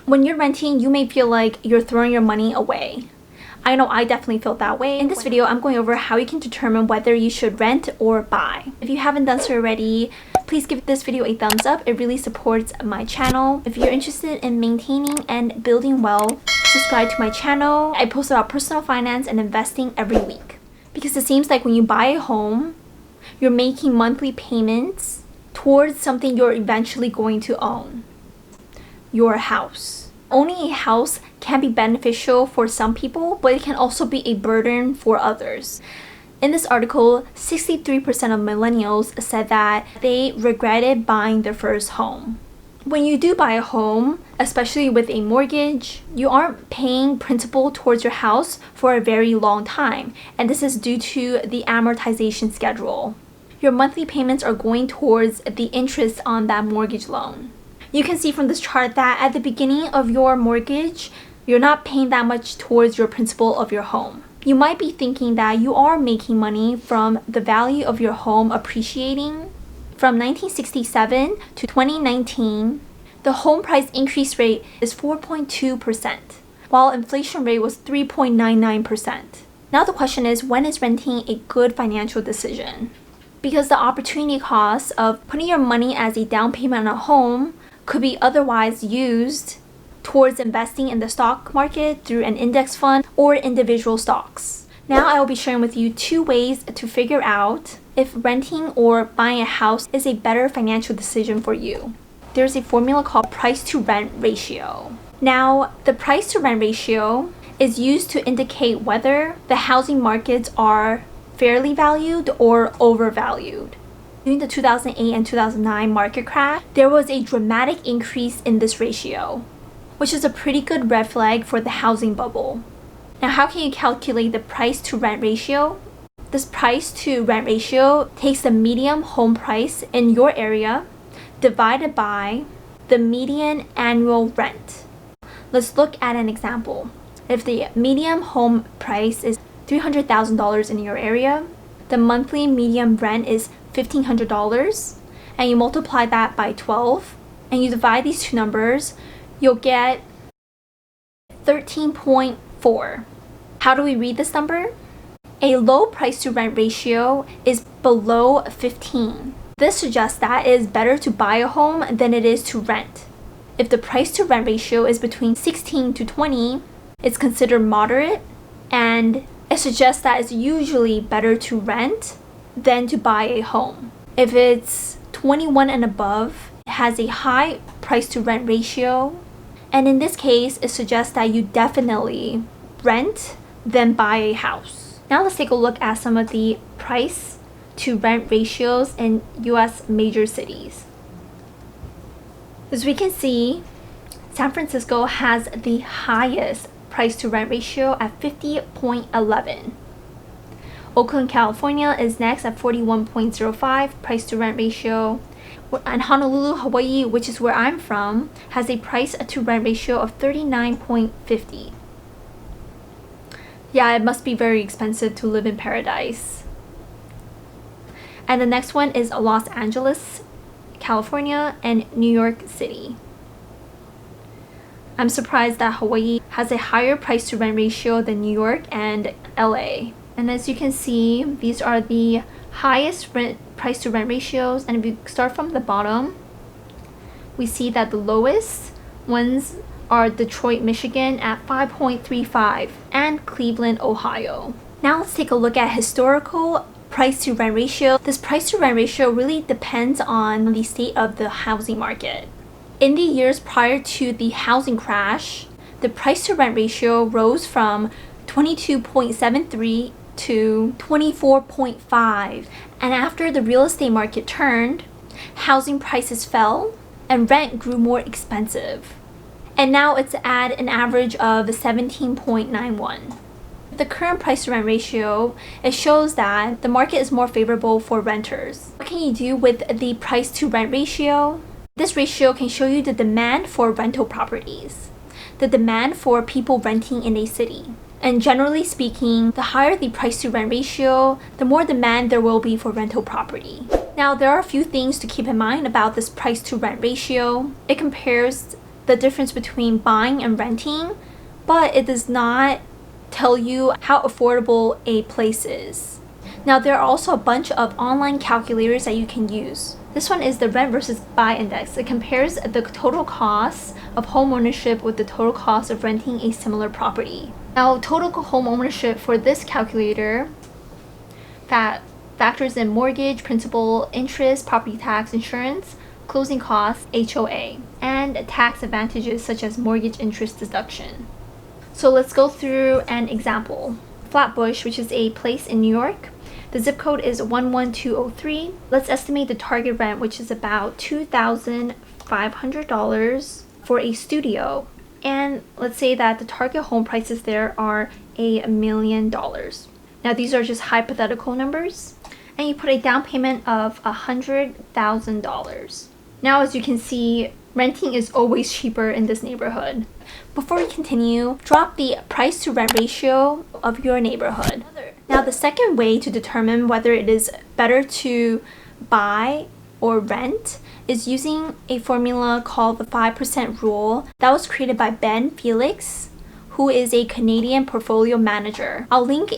When you're renting, you may feel like you're throwing your money away. I know I definitely felt that way. In this video, I'm going over how you can determine whether you should rent or buy. If you haven't done so already, please give this video a thumbs up. It really supports my channel. If you're interested in maintaining and building wealth, subscribe to my channel. I post about personal finance and investing every week. Because it seems like when you buy a home, you're making monthly payments towards something you're eventually going to own. Your house. Owning a house can be beneficial for some people, but it can also be a burden for others. In this article, 63% of millennials said that they regretted buying their first home. When you do buy a home, especially with a mortgage, you aren't paying principal towards your house for a very long time, and this is due to the amortization schedule. Your monthly payments are going towards the interest on that mortgage loan. You can see from this chart that at the beginning of your mortgage, you're not paying that much towards your principal of your home. You might be thinking that you are making money from the value of your home appreciating. From 1967 to 2019, the home price increase rate is 4.2%, while inflation rate was 3.99%. Now the question is, when is renting a good financial decision? Because the opportunity cost of putting your money as a down payment on a home could be otherwise used towards investing in the stock market through an index fund or individual stocks. Now I will be sharing with you 2 ways to figure out if renting or buying a house is a better financial decision for you. There's a formula called price to rent ratio. Now, the price to rent ratio is used to indicate whether the housing markets are fairly valued or overvalued. During the 2008 and 2009 market crash, there was a dramatic increase in this ratio, which is a pretty good red flag for the housing bubble. Now, how can you calculate the price to rent ratio? This price to rent ratio takes the median home price in your area divided by the median annual rent. Let's look at an example. If the median home price is $300,000 in your area, the monthly median rent is $1,500, and you multiply that by 12, and you divide these two numbers, you'll get 13.4. How do we read this number? A low price to rent ratio is below 15. This suggests that it is better to buy a home than it is to rent. If the price to rent ratio is between 16 to 20, it's considered moderate, and it suggests that it's usually better to rent than to buy a home. If it's 21 and above, it has a high price to rent ratio, and in this case, it suggests that you definitely rent than buy a house. Now let's take a look at some of the price to rent ratios in US major cities. As we can see, San Francisco has the highest price to rent ratio at 50.11. Oakland, California is next at 41.05 price to rent ratio. And Honolulu, Hawaii, which is where I'm from, has a price to rent ratio of 39.50. Yeah, it must be very expensive to live in paradise. And the next one is Los Angeles, California, and New York City. I'm surprised that Hawaii has a higher price to rent ratio than New York and LA. And as you can see, these are the highest price to rent ratios. And if you start from the bottom, we see that the lowest ones are Detroit, Michigan at 5.35 and Cleveland, Ohio. Now let's take a look at historical price to rent ratio. This price to rent ratio really depends on the state of the housing market. In the years prior to the housing crash, the price to rent ratio rose from 22.73 to 24.5, and after the real estate market turned, housing prices fell and rent grew more expensive. And now it's at an average of 17.91. The current price to rent ratio, it shows that the market is more favorable for renters. What can you do with the price to rent ratio? This ratio can show you the demand for rental properties, the demand for people renting in a city. And generally speaking, the higher the price to rent ratio, the more demand there will be for rental property. Now, there are a few things to keep in mind about this price to rent ratio. It compares the difference between buying and renting, but it does not tell you how affordable a place is. Now, there are also a bunch of online calculators that you can use. This one is the rent versus buy index. It compares the total cost of home ownership with the total cost of renting a similar property. Now, total home ownership for this calculator factors in mortgage, principal, interest, property tax, insurance, closing costs, HOA, and tax advantages such as mortgage interest deduction. So let's go through an example. Flatbush, which is a place in New York. The zip code is 11203. Let's estimate the target rent, which is about $2,500 for a studio. And let's say that the target home prices there are $1 million. Now, these are just hypothetical numbers. And you put a down payment of $100,000. Now, as you can see, renting is always cheaper in this neighborhood. Before we continue, drop the price to rent ratio of your neighborhood. Now, the second way to determine whether it is better to buy or rent is using a formula called the 5% rule that was created by Ben Felix, who is a Canadian portfolio manager. I'll link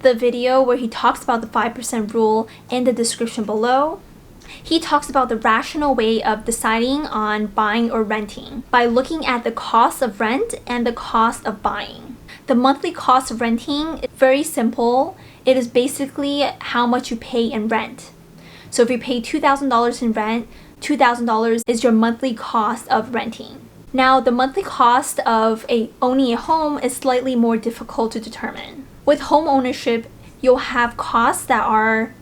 the video where he talks about the 5% rule in the description below. He talks about the rational way of deciding on buying or renting by looking at the cost of rent and the cost of buying. The monthly cost of renting is very simple. It is basically how much you pay in rent. So if you pay $2,000 in rent, $2,000 is your monthly cost of renting. Now, the monthly cost of owning a home is slightly more difficult to determine. With home ownership, you'll have costs that are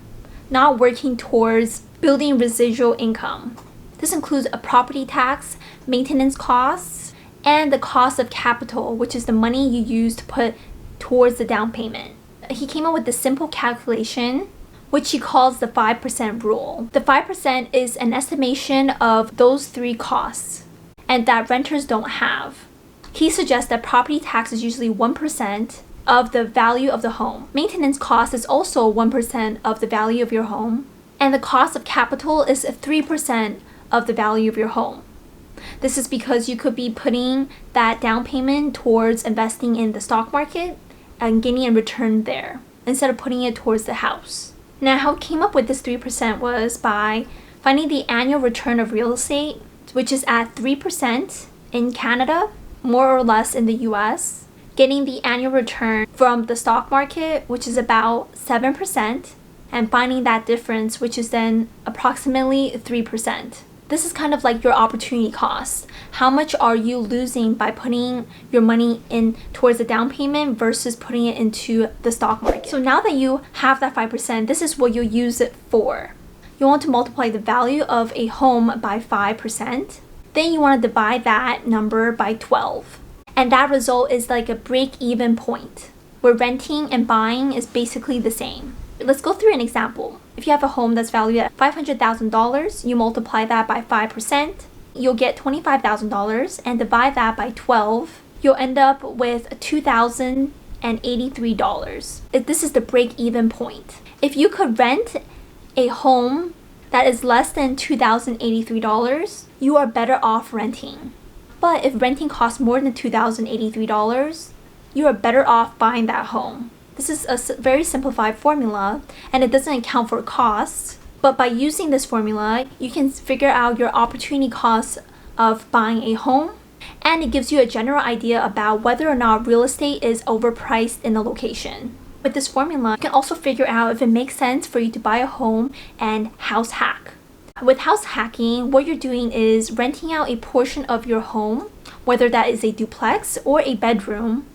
not working towards building residual income. This includes a property tax, maintenance costs, and the cost of capital, which is the money you use to put towards the down payment. He came up with a simple calculation, which he calls the 5% rule. The 5% is an estimation of those three costs, and that renters don't have. He suggests that property tax is usually 1% of the value of the home. Maintenance cost is also 1% of the value of your home, and the cost of capital is 3% of the value of your home. This is because you could be putting that down payment towards investing in the stock market and getting a return there instead of putting it towards the house. Now, how he came up with this 3% was by finding the annual return of real estate, which is at 3% in Canada, more or less in the US, getting the annual return from the stock market, which is about 7%, and finding that difference, which is then approximately 3%. This is kind of like your opportunity cost. How much are you losing by putting your money in towards the down payment versus putting it into the stock market? So now that you have that 5%, this is what you'll use it for. You want to multiply the value of a home by 5%. Then you want to divide that number by 12. And that result is like a break-even point, where renting and buying is basically the same. Let's go through an example. If you have a home that's valued at $500,000, you multiply that by 5%, you'll get $25,000, and divide that by 12, you'll end up with $2,083. This is the break-even point. If you could rent a home that is less than $2,083, you are better off renting. But if renting costs more than $2,083, you are better off buying that home. This is a very simplified formula, and it doesn't account for costs. But by using this formula, you can figure out your opportunity cost of buying a home, and it gives you a general idea about whether or not real estate is overpriced in the location. With this formula, you can also figure out if it makes sense for you to buy a home and house hack. With house hacking, what you're doing is renting out a portion of your home, whether that is a duplex or a bedroom,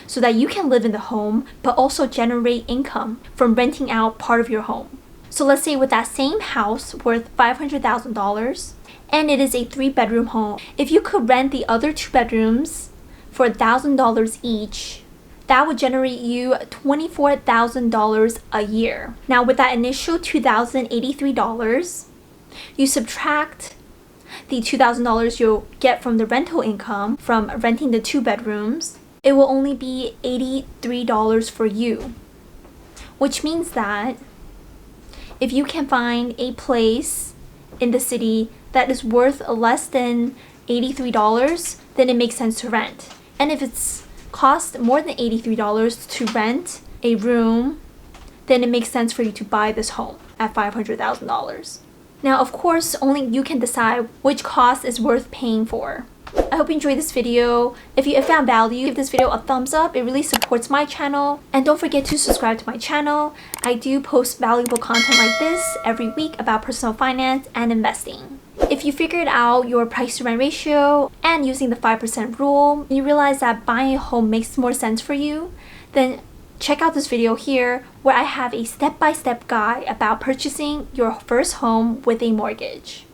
so that you can live in the home but also generate income from renting out part of your home. So let's say with that same house worth $500,000, and it is a 3-bedroom home, if you could rent the other 2 bedrooms for $1,000 each, that would generate you $24,000 a year. Now, with that initial $2,083, you subtract the $2,000 you'll get from the rental income from renting the 2 bedrooms, it will only be $83 for you. Which means that if you can find a place in the city that is worth less than $83, then it makes sense to rent. And if it's cost more than $83 to rent a room, then it makes sense for you to buy this home at $500,000. Now, of course, only you can decide which cost is worth paying for. I hope you enjoyed this video. If you found value, give this video a thumbs up. It really supports my channel. And don't forget to subscribe to my channel. I do post valuable content like this every week about personal finance and investing. If you figured out your price to rent ratio and using the 5% rule, you realize that buying a home makes more sense for you, then check out this video here where I have a step-by-step guide about purchasing your first home with a mortgage.